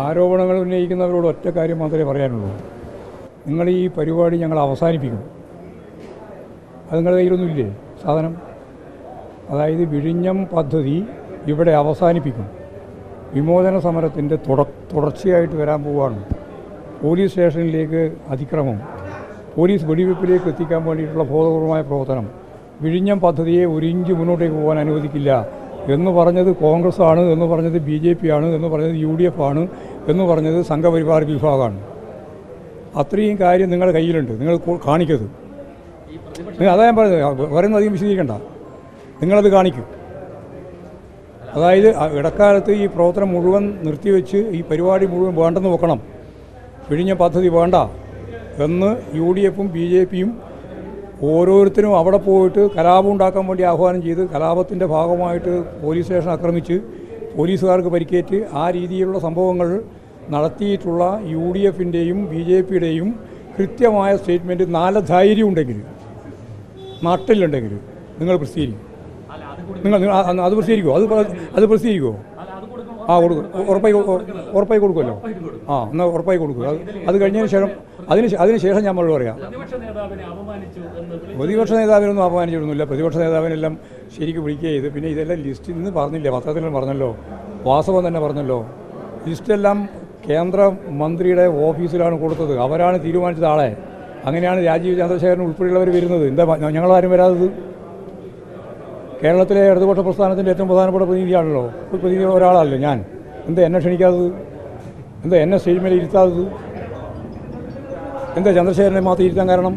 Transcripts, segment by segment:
ആരോപണങ്ങൾ ഉന്നയിക്കുന്നവരോട് ഒറ്റ കാര്യം മാത്രമേ പറയാനുള്ളൂ. നിങ്ങൾ ഈ പരിപാടി ഞങ്ങൾ അവസാനിപ്പിക്കും. അത് നിങ്ങളുടെ കയ്യിലൊന്നുമില്ലേ സാധനം? അതായത് വിഴിഞ്ഞം പദ്ധതി ഇവിടെ അവസാനിപ്പിക്കും. വിമോചന സമരത്തിൻ്റെ തുടർച്ചയായിട്ട് വരാൻ പോവുകയാണ്. പോലീസ് സ്റ്റേഷനിലേക്ക് അതിക്രമം, പോലീസ് വെടിവെപ്പിലേക്ക് എത്തിക്കാൻ വേണ്ടിയിട്ടുള്ള ബോധപൂർവമായ പ്രവർത്തനം, വിഴിഞ്ഞം പദ്ധതിയെ ഒരു ഇഞ്ച് മുന്നോട്ടേക്ക് പോകാൻ അനുവദിക്കില്ല എന്ന് പറഞ്ഞത് കോൺഗ്രസ് ആണ്, എന്ന് പറഞ്ഞത് BJP ആണ്, എന്ന് പറഞ്ഞത് UDF ആണ്, എന്ന് പറഞ്ഞത് സംഘപരിവാർ വിഭാഗമാണ്. അത്രയും കാര്യം നിങ്ങളുടെ കയ്യിലുണ്ട്. നിങ്ങൾ കാണിക്കരുത്. അതാ ഞാൻ പറഞ്ഞത്. പറയുന്നത് അധികം വിശദീകരിക്കണ്ട. നിങ്ങളത് കാണിക്കും. അതായത് ഇടക്കാലത്ത് ഈ പ്രവർത്തനം മുഴുവൻ നിർത്തിവെച്ച് ഈ പരിപാടി മുഴുവൻ വേണ്ടെന്ന് വെക്കണം. വിഴിഞ്ഞ പദ്ധതി വേണ്ട എന്ന് UDFും BJPയും ഓരോരുത്തരും അവിടെ പോയിട്ട് കലാപം ഉണ്ടാക്കാൻ വേണ്ടി ആഹ്വാനം ചെയ്ത് കലാപത്തിൻ്റെ ഭാഗമായിട്ട് പോലീസ് സ്റ്റേഷൻ ആക്രമിച്ച് പോലീസുകാർക്ക് പരിക്കേറ്റ് ആ രീതിയിലുള്ള സംഭവങ്ങൾ നടത്തിയിട്ടുള്ള UDFിൻ്റെയും BJPയുടെയും കൃത്യമായ സ്റ്റേറ്റ്മെൻറ്റ് നല്ല ധൈര്യം ഉണ്ടെങ്കിൽ, നാട്ടിലുണ്ടെങ്കിൽ നിങ്ങൾ പ്രസിദ്ധീകരിക്കും. നിങ്ങൾ അത് പ്രസിദ്ധീകരിക്കുമോ? അത് പ്രസിദ്ധീകരിക്കുമോ? കൊടുക്കും. ഉറപ്പായി കൊടുക്കുമല്ലോ. എന്നാൽ ഉറപ്പായി കൊടുക്കും. അത് കഴിഞ്ഞതിന് ശേഷം അതിനുശേഷം ഞാൻ മറുപടി പറയാം. പ്രതിപക്ഷ നേതാവിനൊന്നും അപമാനിച്ചിരുന്നില്ല. പ്രതിപക്ഷ നേതാവിനെല്ലാം ശരിക്കും വിളിക്കുക ചെയ്ത് പിന്നെ ഇതെല്ലാം ലിസ്റ്റ് ഇന്ന് പറഞ്ഞില്ലേ, പത്രത്തിലും പറഞ്ഞല്ലോ, വാസവൻ തന്നെ പറഞ്ഞല്ലോ, ലിസ്റ്റെല്ലാം കേന്ദ്ര മന്ത്രിയുടെ ഓഫീസിലാണ് കൊടുത്തത്. അവരാണ് തീരുമാനിച്ചത് ആളെ. അങ്ങനെയാണ് രാജീവ് ചന്ദ്രശേഖരൻ ഉൾപ്പെടെയുള്ളവർ വരുന്നത്. എന്താ ഞങ്ങളാരും വരാത്തത്? കേരളത്തിലെ ഇടതുപക്ഷ പ്രസ്ഥാനത്തിൻ്റെ ഏറ്റവും പ്രധാനപ്പെട്ട പ്രതിനിധിയാണല്ലോ. പ്രതിനിധി ഒരാളല്ലോ ഞാൻ. എന്താ എന്നെ ക്ഷണിക്കാത്തത്? എന്താ എന്നെ സ്റ്റേജ് മേലെ ഇരുത്താത്തത്? എന്താ ചന്ദ്രശേഖരനെ മാത്രം ഇരുത്താൻ കാരണം?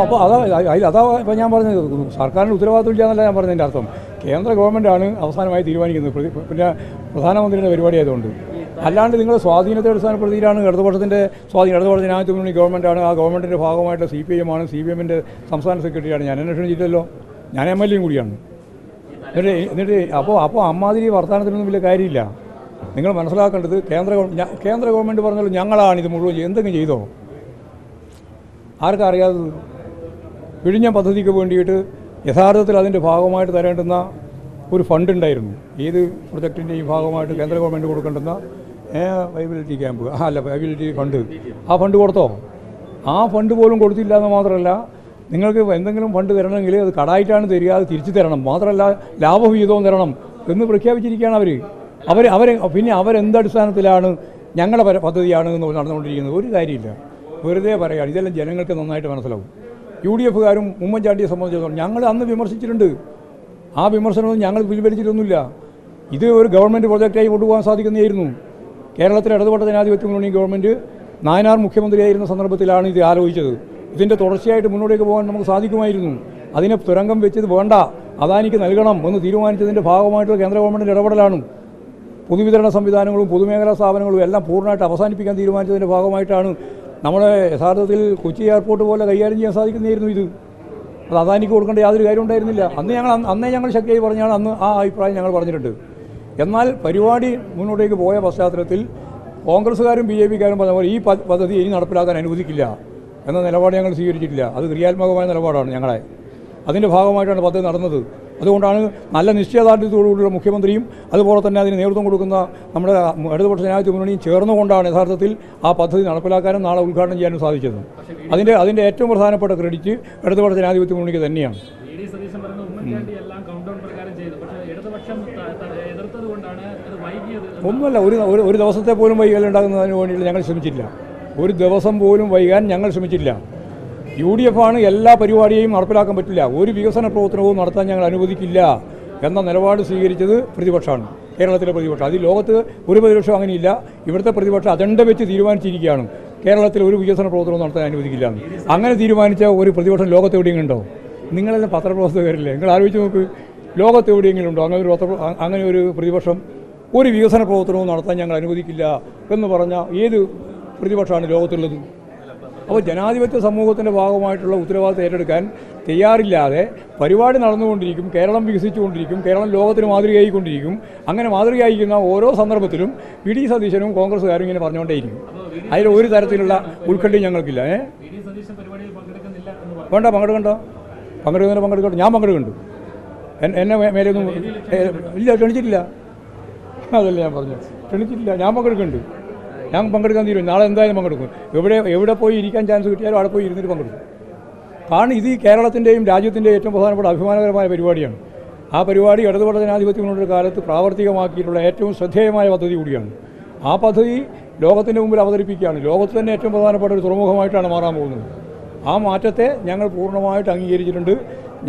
അപ്പോൾ അതാ ഇപ്പം ഞാൻ പറഞ്ഞത്. സർക്കാരിന് ഉത്തരവാദിത്വം ഇല്ല എന്നല്ല ഞാൻ പറഞ്ഞതിൻ്റെ അർത്ഥം. കേന്ദ്ര ഗവൺമെൻറ്റാണ് അവസാനമായി തീരുമാനിക്കുന്നത്. പിന്നെ പ്രധാനമന്ത്രിയുടെ പരിപാടി ആയതുകൊണ്ട്. അല്ലാണ്ട് നിങ്ങൾ സ്വാധീനത്തെ അടിസ്ഥാനപ്പെടുത്തിയിട്ടാണ് ഇടതുപക്ഷത്തിൻ്റെ സ്വാധീനം. ഇടതുപക്ഷ ജനാധിപത്യ മുന്നണി ഗവൺമെൻറ്റാണ്. ആ ഗവൺമെൻറ്റിൻ്റെ ഭാഗമായിട്ടുള്ള CPIM ആണ്. CPIMൻ്റെ സംസ്ഥാന സെക്രട്ടറിയാണ് ഞാൻ. എന്നെ ക്ഷണിച്ചില്ലല്ലോ. ഞാൻ MLA കൂടിയാണ്. എന്നിട്ട് അപ്പോൾ അമ്മാതിരി വർത്തമാനത്തിനൊന്നും വലിയ കാര്യമില്ല. നിങ്ങൾ മനസ്സിലാക്കേണ്ടത് കേന്ദ്ര ഗവൺമെൻറ് പറഞ്ഞാലും ഞങ്ങളാണ് ഇത് മുഴുവൻ എന്തെങ്കിലും ചെയ്തോ? ആർക്കാ അറിയാത്തത്? വിഴിഞ്ഞം പദ്ധതിക്ക് വേണ്ടിയിട്ട് യഥാർത്ഥത്തിൽ അതിൻ്റെ ഭാഗമായിട്ട് തരേണ്ടുന്ന ഒരു ഫണ്ട് ഉണ്ടായിരുന്നു. ഏത് പ്രൊജക്റ്റിൻ്റെയും ഭാഗമായിട്ട് കേന്ദ്ര ഗവൺമെൻറ് കൊടുക്കേണ്ടുന്ന വൈബിലിറ്റി ക്യാമ്പ് വൈബിലിറ്റി ഫണ്ട്. ആ ഫണ്ട് കൊടുത്തോ? ആ ഫണ്ട് പോലും കൊടുത്തില്ല എന്ന് മാത്രമല്ല, നിങ്ങൾക്ക് എന്തെങ്കിലും ഫണ്ട് തരണമെങ്കിൽ അത് കടായിട്ടാണ് തരിക, അത് തിരിച്ചു തരണം. മാത്രമല്ല ലാഭവിഹിതവും തരണം എന്ന് പ്രഖ്യാപിച്ചിരിക്കുകയാണ് അവർ. പിന്നെ അവരെന്തടിസ്ഥാനത്തിലാണ് ഞങ്ങളുടെ പദ്ധതിയാണ് എന്ന് നടന്നുകൊണ്ടിരിക്കുന്നത്? ഒരു കാര്യമില്ല, വെറുതെ പറയുകയാണ്. ഇതെല്ലാം ജനങ്ങൾക്ക് നന്നായിട്ട് മനസ്സിലാവും. UDFകാരും ഉമ്മൻചാണ്ടിയെ സംബന്ധിച്ചിടത്തോളം ഞങ്ങൾ അന്ന് വിമർശിച്ചിട്ടുണ്ട്. ആ വിമർശനമൊന്നും ഞങ്ങൾ പിൻവലിച്ചിട്ടൊന്നുമില്ല. ഇത് ഒരു ഗവൺമെൻറ് പ്രൊജക്റ്റായി കൊണ്ടുപോകാൻ സാധിക്കുന്നതായിരുന്നു. കേരളത്തിലെ ഇടതുപക്ഷ ജനാധിപത്യ മുന്നണി ഗവൺമെൻറ് നായനാർ മുഖ്യമന്ത്രിയായിരുന്ന സന്ദർഭത്തിലാണ് ഇത് ആലോചിച്ചത്. ഇതിൻ്റെ തുടർച്ചയായിട്ട് മുന്നോട്ടേക്ക് പോകാൻ നമുക്ക് സാധിക്കുമായിരുന്നു. അതിനെ തുരങ്കം വെച്ചത് വേണ്ട, അദാനിക്ക് നൽകണം എന്ന് തീരുമാനിച്ചതിൻ്റെ ഭാഗമായിട്ടുള്ള കേന്ദ്ര ഗവൺമെൻറ്റിൻ്റെ ഇടപെടലാണ്. പൊതുവിതരണ സംവിധാനങ്ങളും പൊതുമേഖലാ സ്ഥാപനങ്ങളും എല്ലാം പൂർണ്ണമായിട്ട് അവസാനിപ്പിക്കാൻ തീരുമാനിച്ചതിൻ്റെ ഭാഗമായിട്ടാണ് നമ്മളെ യഥാർത്ഥത്തിൽ കൊച്ചി എയർപോർട്ട് പോലെ കൈകാര്യം ചെയ്യാൻ സാധിക്കുന്നതായിരുന്നു ഇത്. അത് അദാനിക്ക് കൊടുക്കേണ്ട യാതൊരു കാര്യം ഉണ്ടായിരുന്നില്ല. അന്നേ ഞങ്ങൾ ശക്തിയായി പറഞ്ഞാണ് അന്ന് ആ അഭിപ്രായം ഞങ്ങൾ പറഞ്ഞിട്ടുണ്ട്. എന്നാൽ പരിപാടി മുന്നോട്ടേക്ക് പോയ പശ്ചാത്തലത്തിൽ കോൺഗ്രസ്സുകാരും BJPക്കാരും പറഞ്ഞ പോലെ ഈ പദ്ധതി ഇനി നടപ്പിലാക്കാൻ അനുവദിക്കില്ല എന്ന നിലപാട് ഞങ്ങൾ സ്വീകരിച്ചിട്ടില്ല. അത് ക്രിയാത്മകമായ നിലപാടാണ് ഞങ്ങളെ. അതിൻ്റെ ഭാഗമായിട്ടാണ് പദ്ധതി നടന്നത്. അതുകൊണ്ടാണ് നല്ല നിശ്ചയദാർഢ്യത്തോടുകൂടിയുള്ള മുഖ്യമന്ത്രിയും അതുപോലെ തന്നെ അതിന് നേതൃത്വം കൊടുക്കുന്ന നമ്മുടെ ഇടതുപക്ഷ ജനാധിപത്യ മുന്നണിയും ചേർന്നുകൊണ്ടാണ് യഥാർത്ഥത്തിൽ ആ പദ്ധതി നടപ്പിലാക്കാനും നാളെ ഉദ്ഘാടനം ചെയ്യാനും സാധിച്ചത്. അതിൻ്റെ ഏറ്റവും പ്രധാനപ്പെട്ട ക്രെഡിറ്റ് ഇടതുപക്ഷ ജനാധിപത്യ മുന്നണിക്ക് തന്നെയാണ്. ഒന്നുമല്ല, ഒരു ദിവസത്തെ പോലും വൈകൽ ഉണ്ടാകുന്നതിന് വേണ്ടിയിട്ട് ഞങ്ങൾ ശ്രമിച്ചില്ല. ഒരു ദിവസം പോലും വൈകാൻ ഞങ്ങൾ ശ്രമിച്ചില്ല. UDF ആണ് എല്ലാ പരിപാടിയെയും നടപ്പിലാക്കാൻ പറ്റില്ല, ഒരു വികസന പ്രവർത്തനവും നടത്താൻ ഞങ്ങൾ അനുവദിക്കില്ല എന്ന നിലപാട് സ്വീകരിച്ചത് പ്രതിപക്ഷമാണ്, കേരളത്തിലെ പ്രതിപക്ഷം. അത് ലോകത്ത് ഒരു പ്രതിപക്ഷം അങ്ങനെയില്ല. ഇവിടുത്തെ പ്രതിപക്ഷം അജണ്ട വെച്ച് തീരുമാനിച്ചിരിക്കുകയാണ് കേരളത്തിൽ ഒരു വികസന പ്രവർത്തനവും നടത്താൻ അനുവദിക്കില്ല എന്ന്. അങ്ങനെ തീരുമാനിച്ച ഒരു പ്രതിപക്ഷം ലോകത്ത് എവിടെയെങ്കിലും ഉണ്ടോ? നിങ്ങളെല്ലാം പത്രപ്രവർത്തകരല്ലേ, നിങ്ങൾ ആലോചിച്ച് നോക്ക്. ലോകത്ത് എവിടെയെങ്കിലും ഉണ്ടോ അങ്ങനെ ഒരു പ്രതിപക്ഷം? ഒരു വികസന പ്രവർത്തനവും നടത്താൻ ഞങ്ങൾ അനുവദിക്കില്ല എന്ന് പറഞ്ഞ ഏത് പ്രതിപക്ഷമാണ് ലോകത്തുള്ളത്? അപ്പോൾ ജനാധിപത്യ സമൂഹത്തിൻ്റെ ഭാഗമായിട്ടുള്ള ഉത്തരവാദിത്തം ഏറ്റെടുക്കാൻ തയ്യാറില്ലാതെ പരിപാടി നടന്നുകൊണ്ടിരിക്കും. കേരളം വികസിച്ചുകൊണ്ടിരിക്കും. കേരളം ലോകത്തിന് മാതൃകയായിക്കൊണ്ടിരിക്കും. അങ്ങനെ മാതൃകയായിരിക്കുന്ന ഓരോ സന്ദർഭത്തിലും VD സതീശനും കോൺഗ്രസ്സുകാരും ഇങ്ങനെ പറഞ്ഞുകൊണ്ടേയിരിക്കും. അതിൽ ഒരു തരത്തിലുള്ള ഉത്കണ്ഠയും ഞങ്ങൾക്കില്ല. വേണ്ട, പങ്കെടുക്കണ്ട. ഞാൻ പങ്കെടുക്കുന്നുണ്ട്. എന്നെ മേലെയൊന്നും ഇല്ല, ക്ഷണിച്ചിട്ടില്ല. അതല്ല ഞാൻ പറഞ്ഞു, ക്ഷണിച്ചിട്ടില്ല. ഞാൻ പങ്കെടുക്കുന്നുണ്ട്. ഞാൻ പങ്കെടുക്കാൻ തീരുമാനം. നാളെ എന്തായാലും പങ്കെടുക്കും. എവിടെ പോയി ഇരിക്കാൻ ചാൻസ് കിട്ടിയാലും അവിടെ പോയി ഇരുന്നിട്ട് പങ്കെടുക്കും. കാരണം ഇത് കേരളത്തിൻ്റെയും രാജ്യത്തിൻ്റെയും ഏറ്റവും പ്രധാനപ്പെട്ട അഭിമാനകരമായ പരിപാടിയാണ്. ആ പരിപാടി ഇടതുപക്ഷ ജനാധിപത്യ മുന്നണിയുടെ കാലത്ത് പ്രാവർത്തികമാക്കിയിട്ടുള്ള ഏറ്റവും ശ്രദ്ധേയമായ പദ്ധതി കൂടിയാണ്. ആ പദ്ധതി ലോകത്തിൻ്റെ മുമ്പിൽ അവതരിപ്പിക്കുകയാണ്. ലോകത്ത് തന്നെ ഏറ്റവും പ്രധാനപ്പെട്ട ഒരു തുറമുഖമായിട്ടാണ് മാറാൻ പോകുന്നത്. ആ മാറ്റത്തെ ഞങ്ങൾ പൂർണ്ണമായിട്ട് അംഗീകരിച്ചിട്ടുണ്ട്.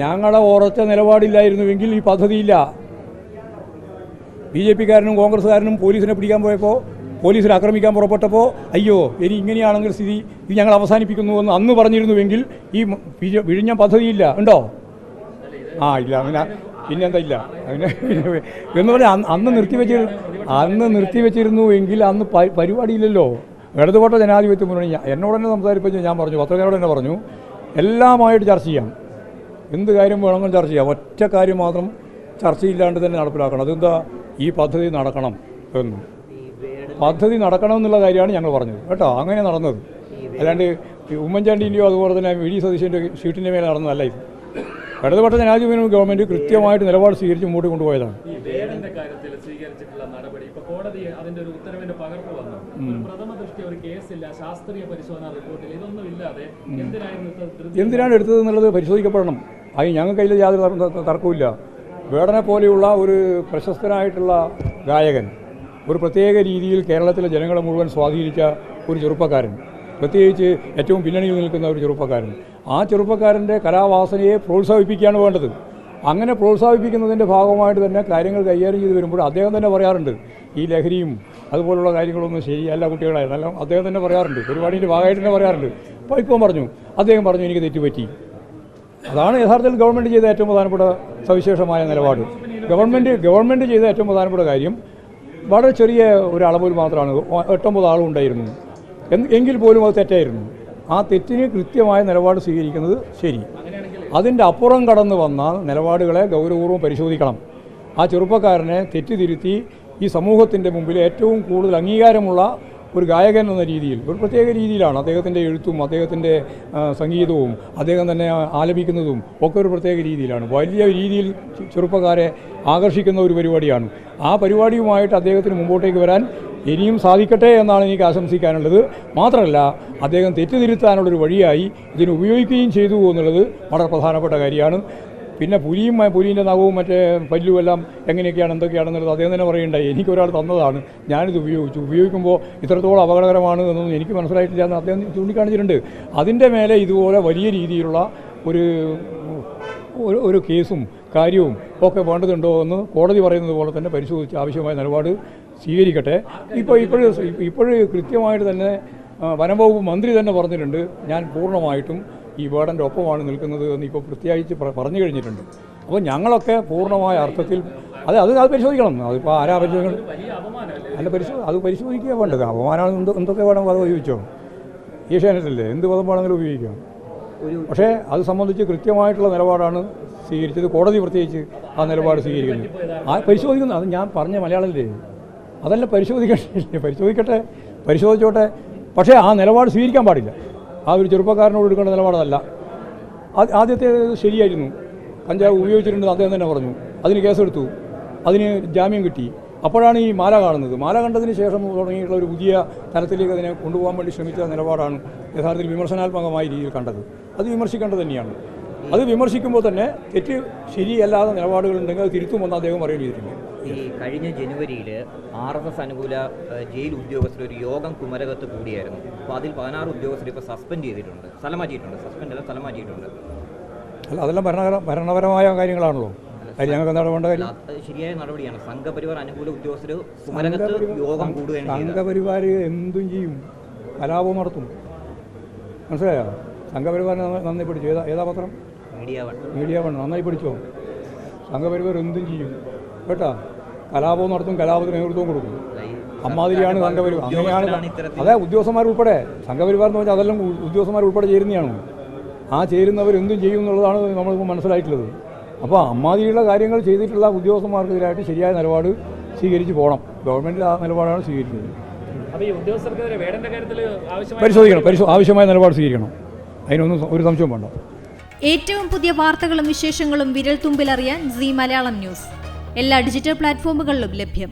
ഞങ്ങളുടെ ഉറച്ച നിലപാടില്ലായിരുന്നുവെങ്കിൽ ഈ പദ്ധതിയില്ല. BJP-കാരനും കോൺഗ്രസ്സുകാരനും പോലീസിനെ പിടിക്കാൻ പോയപ്പോൾ, പോലീസിനെ ആക്രമിക്കാൻ പുറപ്പെട്ടപ്പോൾ, അയ്യോ ഇനി ഇങ്ങനെയാണെങ്കിൽ സ്ഥിതി ഇത് ഞങ്ങൾ അവസാനിപ്പിക്കുന്നുവെന്ന് അന്ന് പറഞ്ഞിരുന്നുവെങ്കിൽ ഈ വിഴിഞ്ഞ പദ്ധതിയില്ല. ഉണ്ടോ? ഇല്ല. പിന്നെന്താ ഇല്ല എന്ന് പറഞ്ഞാൽ അന്ന് നിർത്തിവെച്ചിരുന്നുവെങ്കിൽ അന്ന് പരിപാടിയില്ലല്ലോ. ഇടതുപക്ഷ ജനാധിപത്യ മുന്നണി എന്നോട് തന്നെ സംസാരിപ്പിച്ച് ഞാൻ പറഞ്ഞു, പത്രക്കാരോട് തന്നെ പറഞ്ഞു, എല്ലാമായിട്ട് ചർച്ച ചെയ്യാം, എന്ത് കാര്യം വേണമെങ്കിലും ചർച്ച ചെയ്യാം, ഒറ്റ കാര്യം മാത്രം ചർച്ചയില്ലാണ്ട് തന്നെ നടപ്പിലാക്കണം. അതെന്താ? ഈ പദ്ധതി നടക്കണം എന്ന്. പദ്ധതി നടക്കണം എന്നുള്ള കാര്യമാണ് ഞങ്ങൾ പറഞ്ഞത് കേട്ടോ. അങ്ങനെ നടന്നത്, അല്ലാണ്ട് ഉമ്മൻചാണ്ടിൻ്റെയോ അതുപോലെ തന്നെ VD സതീശൻ്റെ ഷീറ്റിൻ്റെ മേലെ നടന്നതല്ല ഇത്. ഇടതുപക്ഷ ജനാധിപത്യ ഗവൺമെൻറ് കൃത്യമായിട്ട് നിലപാട് സ്വീകരിച്ച് മുമ്പോട്ട് കൊണ്ടുപോയതാണ്. എന്തിനാണ് എടുത്തതെന്നുള്ളത് പരിശോധിക്കപ്പെടണം. അത് ഞങ്ങൾക്ക് അതിൽ യാതൊരു തർക്കവുമില്ല. വേടനെ പോലെയുള്ള ഒരു പ്രശസ്തനായിട്ടുള്ള ഗായകൻ, ഒരു പ്രത്യേക രീതിയിൽ കേരളത്തിലെ ജനങ്ങളെ മുഴുവൻ സ്വാധീനിച്ച ഒരു ചെറുപ്പക്കാരൻ, പ്രത്യേകിച്ച് ഏറ്റവും പിന്നണിയിൽ നിൽക്കുന്ന ഒരു ചെറുപ്പക്കാരൻ, ആ ചെറുപ്പക്കാരൻ്റെ കലാവാസനയെ പ്രോത്സാഹിപ്പിക്കുകയാണ് വേണ്ടത്. അങ്ങനെ പ്രോത്സാഹിപ്പിക്കുന്നതിൻ്റെ ഭാഗമായിട്ട് തന്നെ കാര്യങ്ങൾ കൈകാര്യം ചെയ്ത് വരുമ്പോൾ അദ്ദേഹം തന്നെ പറയാറുണ്ട്, ഈ ലഹരിയും അതുപോലുള്ള കാര്യങ്ങളൊന്നും ശരിയല്ല കുട്ടികളെ, നല്ല അദ്ദേഹം തന്നെ പറയാറുണ്ട്, പരിപാടിൻ്റെ ഭാഗമായിട്ട് തന്നെ പറയാറുണ്ട്. അപ്പോൾ ഇപ്പം അദ്ദേഹം പറഞ്ഞു എനിക്ക് തെറ്റുപറ്റി. അതാണ് യഥാർത്ഥത്തിൽ ഗവൺമെൻറ് ചെയ്ത ഏറ്റവും പ്രധാനപ്പെട്ട സവിശേഷമായ നിലപാട്. ഗവൺമെൻറ് ചെയ്ത ഏറ്റവും പ്രധാനപ്പെട്ട കാര്യം വളരെ ചെറിയ ഒരു അളവിൽ മാത്രമാണ്, 8-9 ആളും ഉണ്ടായിരുന്നു, എങ്കിൽ പോലും അത് തെറ്റായിരുന്നു. ആ തെറ്റിന് കൃത്യമായ നിലപാട് സ്വീകരിക്കുന്നത് ശരി. അതിൻ്റെ അപ്പുറം കടന്നു വന്ന നിലപാടുകളെ ഗൗരവപൂർവ്വം പരിശോധിക്കണം. ആ ചെറുപ്പക്കാരനെ തെറ്റിതിരുത്തി ഈ സമൂഹത്തിൻ്റെ മുമ്പിൽ ഏറ്റവും കൂടുതൽ അംഗീകാരമുള്ള ഒരു ഗായകൻ എന്ന രീതിയിൽ, ഒരു പ്രത്യേക രീതിയിലാണ് അദ്ദേഹത്തിൻ്റെ എഴുത്തും അദ്ദേഹത്തിൻ്റെ സംഗീതവും അദ്ദേഹം തന്നെ ആലപിക്കുന്നതും ഒക്കെ ഒരു പ്രത്യേക രീതിയിലാണ്. വലിയ രീതിയിൽ ചെറുപ്പക്കാരെ ആകർഷിക്കുന്ന ഒരു പരിപാടിയാണ്. ആ പരിപാടിയുമായിട്ട് അദ്ദേഹത്തിന് മുമ്പോട്ടേക്ക് വരാൻ ഇനിയും സാധിക്കട്ടെ എന്നാണ് എനിക്ക് ആശംസിക്കാനുള്ളത്. മാത്രമല്ല, അദ്ദേഹം തെറ്റിതിരുത്താനുള്ളൊരു വഴിയായി ഇതിനെ ഉപയോഗിക്കുകയും ചെയ്തു എന്നുള്ളത് വളരെ പ്രധാനപ്പെട്ട കാര്യമാണ്. പിന്നെ പുലിൻ്റെ നഖവും മറ്റേ പല്ലുമെല്ലാം എങ്ങനെയൊക്കെയാണ് എന്തൊക്കെയാണെന്നുള്ളത് അദ്ദേഹം തന്നെ പറയുണ്ടായി. എനിക്കൊരാൾ തന്നതാണ്, ഞാനിത് ഉപയോഗിക്കുമ്പോൾ ഇത്രത്തോളം അപകടകരമാണ് എന്നൊന്നും എനിക്ക് മനസ്സിലായിട്ടില്ല എന്ന് അദ്ദേഹം ചൂണ്ടിക്കാണിച്ചിട്ടുണ്ട്. അതിൻ്റെ മേലെ ഇതുപോലെ വലിയ രീതിയിലുള്ള ഒരു കേസും കാര്യവും ഒക്കെ വേണ്ടതുണ്ടോ എന്ന് കോടതി പറയുന്നത് പോലെ തന്നെ പരിശോധിച്ച് ആവശ്യമായ നിലപാട് സ്വീകരിക്കട്ടെ. ഇപ്പോഴും കൃത്യമായിട്ട് തന്നെ വനംവകുപ്പ് മന്ത്രി തന്നെ പറഞ്ഞിട്ടുണ്ട്, ഞാൻ പൂർണ്ണമായിട്ടും ഈ വേടൻ്റെ ഒപ്പമാണ് നിൽക്കുന്നത് എന്ന് ഇപ്പോൾ പ്രത്യേകിച്ച് പറഞ്ഞു കഴിഞ്ഞിട്ടുണ്ട്. അപ്പോൾ ഞങ്ങളൊക്കെ പൂർണ്ണമായ അർത്ഥത്തിൽ അത് പരിശോധിക്കണം. അതിപ്പോൾ ആരാ പരിശോധിക്കണം? അത് പരിശോധിക്കുക വേണ്ടത്. അപമാനമാണ് എന്തൊക്കെ വേണം അത് ഉപയോഗിച്ചോ, ഏഷ്യാനെറ്റല്ലേ, എന്ത് പദം വേണമെങ്കിലും ഉപയോഗിക്കാം. പക്ഷേ അത് സംബന്ധിച്ച് കൃത്യമായിട്ടുള്ള നിലപാടാണ് സ്വീകരിച്ചത്. കോടതി പ്രത്യേകിച്ച് ആ നിലപാട് സ്വീകരിക്കുന്നു. പരിശോധിക്കുന്നു. അത് ഞാൻ പറഞ്ഞ മലയാളത്തിലേ അതല്ല, പരിശോധിച്ചോട്ടെ. പക്ഷേ ആ നിലപാട് സ്വീകരിക്കാൻ പാടില്ല. ആ ഒരു ചെറുപ്പക്കാരനോട് എടുക്കേണ്ട നിലപാടല്ല. ആദ്യത്തെ ശരിയായിരുന്നു, കഞ്ചാവ് ഉപയോഗിച്ചിട്ടുണ്ടെന്ന് അദ്ദേഹം തന്നെ പറഞ്ഞു, അതിന് കേസെടുത്തു, അതിന് ജാമ്യം കിട്ടി. അപ്പോഴാണ് ഈ മാല കാണുന്നത്. മാല കണ്ടതിന് ശേഷം തുടങ്ങിയിട്ടുള്ള ഒരു പുതിയ തലത്തിലേക്ക് അതിനെ കൊണ്ടുപോകാൻ വേണ്ടി ശ്രമിച്ച നിലപാടാണ് യഥാർത്ഥത്തിൽ വിമർശനാത്മകമായ രീതിയിൽ കണ്ടത്. അത് വിമർശിക്കേണ്ടത് തന്നെയാണ്. അത് വിമർശിക്കുമ്പോൾ തന്നെ തെറ്റ് ശരിയല്ലാത്ത നിലപാടുകളുണ്ടെങ്കിൽ അത് തിരുത്തുമെന്ന് അദ്ദേഹം പറയുകയും ചെയ്തിട്ടുണ്ട്. ഈ കഴിഞ്ഞ ജനുവരിയിൽ RSS അനുകൂല ജയിൽ ഉദ്യോഗസ്ഥർ ഒരു യോഗം കുമരകത്ത് കൂടിയായിരുന്നു. അപ്പോൾ അതിൽ 16 ഉദ്യോഗസ്ഥർ ഇപ്പോൾ സസ്പെൻഡ് ചെയ്തിട്ടുണ്ട്, സ്ഥലം മാറ്റിയിട്ടുണ്ട്. അല്ല, അതെല്ലാം ഭരണപരമായ കാര്യങ്ങളാണല്ലോ. അത് ഞങ്ങൾക്ക് എന്താണ് വേണ്ട കാര്യം? ശരിയായ നടപടിയാണ്. സംഘപരിവാർ അനുകൂല ഉദ്യോഗസ്ഥർ കുമരകത്ത് യോഗം കൂടുകയാണ്. സംഘപരിവാർ എന്തും ചെയ്യും, കലാപം നടത്തും. മനസ്സിലായോ? സംഘപരിവാറിനെ നന്നായി പഠിച്ചു. ഏതാ പത്രം? Media one. നന്നായി പഠിച്ചോ. സംഘപരിവാർ എന്തും ചെയ്യും കേട്ടോ. കലാപവും നടത്തും, കലാപത്തിന് നേതൃത്വവും കൊടുക്കും. അമ്മാതിരിയാണ് സംഘപരിവാർ. അങ്ങനെയാണ്. അതെ, ഉദ്യോഗസ്ഥന്മാർ ഉൾപ്പെടെ. സംഘപരിവാർ എന്ന് പറഞ്ഞാൽ അതെല്ലാം ഉദ്യോഗസ്ഥന്മാർ ഉൾപ്പെടെ ചേരുന്നതാണ്. ആ ചേരുന്നവർ എന്തും ചെയ്യും എന്നുള്ളതാണ് നമ്മളിപ്പോൾ മനസ്സിലായിട്ടുള്ളത്. അപ്പോൾ അമ്മാതിരിയുള്ള കാര്യങ്ങൾ ചെയ്തിട്ടുള്ള ഉദ്യോഗസ്ഥന്മാർക്കെതിരായിട്ട് ശരിയായ നിലപാട് സ്വീകരിച്ച് പോകണം. ഗവൺമെൻറ് ആ നിലപാടാണ് സ്വീകരിക്കുന്നത്. പരിശോധിക്കണം, ആവശ്യമായ നിലപാട് സ്വീകരിക്കണം. അതിനൊന്നും ഒരു സംശയവും വേണ്ട. ഏറ്റവും പുതിയ വാർത്തകളും വിശേഷങ്ങളും വിരൽ തുമ്പിലറിയാൻ സീ മലയാളം ന്യൂസ് എല്ലാ ഡിജിറ്റൽ പ്ലാറ്റ്ഫോമുകളിലും ലഭ്യം.